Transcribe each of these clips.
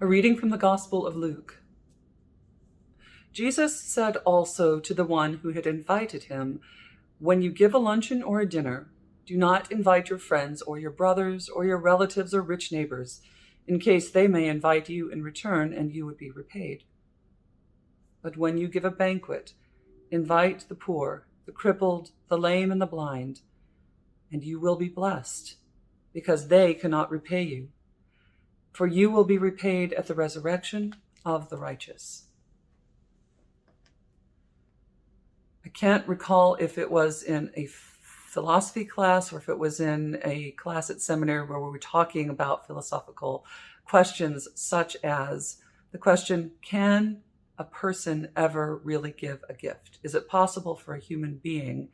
A reading from the Gospel of Luke. Jesus said also to the one who had invited him, "When you give a luncheon or a dinner, do not invite your friends or your brothers or your relatives or rich neighbors, in case they may invite you in return and you would be repaid. But when you give a banquet, invite the poor, the crippled, the lame, and the blind, and you will be blessed, because they cannot repay you. For you will be repaid at the resurrection of the righteous." I can't recall if it was in a philosophy class or if it was in a class at seminary where we were talking about philosophical questions, such as the question, can a person ever really give a gift? Is it possible for a human being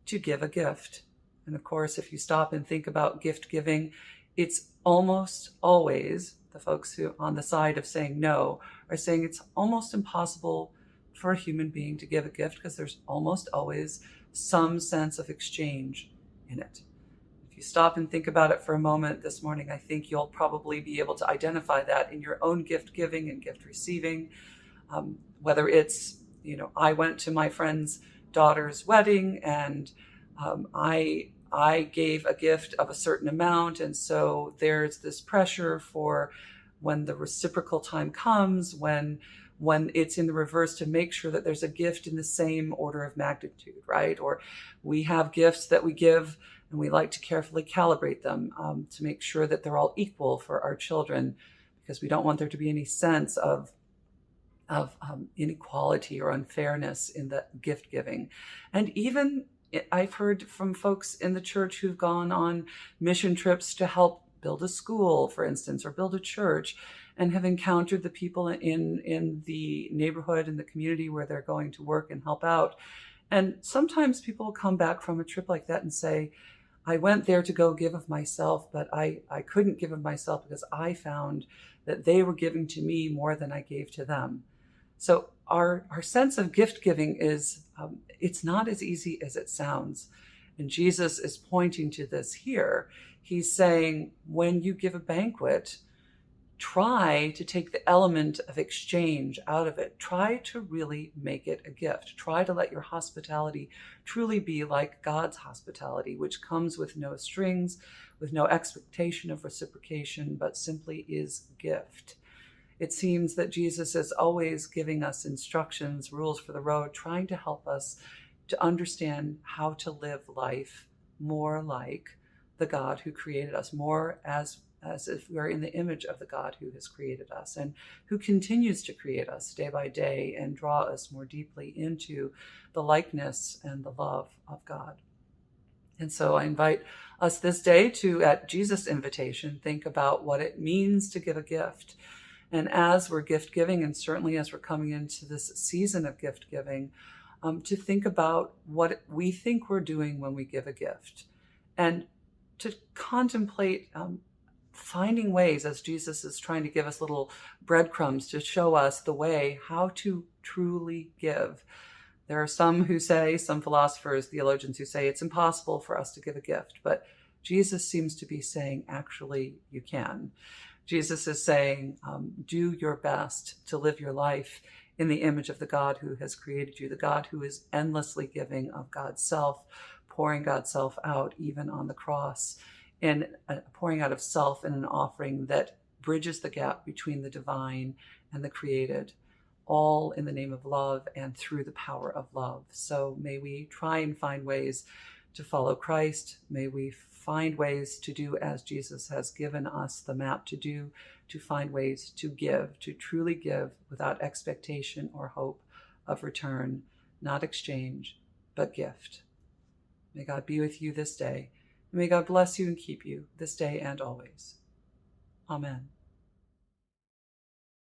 to give a gift? And of course, if you stop and think about gift giving, it's almost always, the folks who on the side of saying no are saying it's almost impossible for a human being to give a gift because there's almost always some sense of exchange in it. If you stop and think about it for a moment this morning, I think you'll probably be able to identify that in your own gift giving and gift receiving. Whether it's, I went to my friend's daughter's wedding and I gave a gift of a certain amount, and so there's this pressure for when the reciprocal time comes, when it's in the reverse, to make sure that there's a gift in the same order of magnitude, right? Or we have gifts that we give and we like to carefully calibrate them to make sure that they're all equal for our children, because we don't want there to be any sense of inequality or unfairness in the gift giving. And even I've heard from folks in the church who've gone on mission trips to help build a school, for instance, or build a church, and have encountered the people in the neighborhood and the community where they're going to work and help out. And sometimes people come back from a trip like that and say, I went there to go give of myself, but I couldn't give of myself because I found that they were giving to me more than I gave to them. So our sense of gift giving is, it's not as easy as it sounds. And Jesus is pointing to this here. He's saying, when you give a banquet, try to take the element of exchange out of it. Try to really make it a gift. Try to let your hospitality truly be like God's hospitality, which comes with no strings, with no expectation of reciprocation, but simply is gift. It seems that Jesus is always giving us instructions, rules for the road, trying to help us to understand how to live life more like the God who created us, more as if we're in the image of the God who has created us and who continues to create us day by day and draw us more deeply into the likeness and the love of God. And so I invite us this day to, at Jesus' invitation, think about what it means to give a gift. And as we're gift giving, and certainly as we're coming into this season of gift giving, to think about what we think we're doing when we give a gift, and to contemplate finding ways, as Jesus is trying to give us little breadcrumbs to show us the way how to truly give. There are some philosophers, theologians who say it's impossible for us to give a gift, but Jesus seems to be saying, actually, you can. Jesus is saying, do your best to live your life in the image of the God who has created you, the God who is endlessly giving of God's self, pouring God's self out even on the cross, and pouring out of self in an offering that bridges the gap between the divine and the created, all in the name of love and through the power of love. So may we try and find ways to follow Christ. May we find ways to do as Jesus has given us the map to do, to find ways to give, to truly give without expectation or hope of return, not exchange, but gift. May God be with you this day. May God bless you and keep you this day and always. Amen.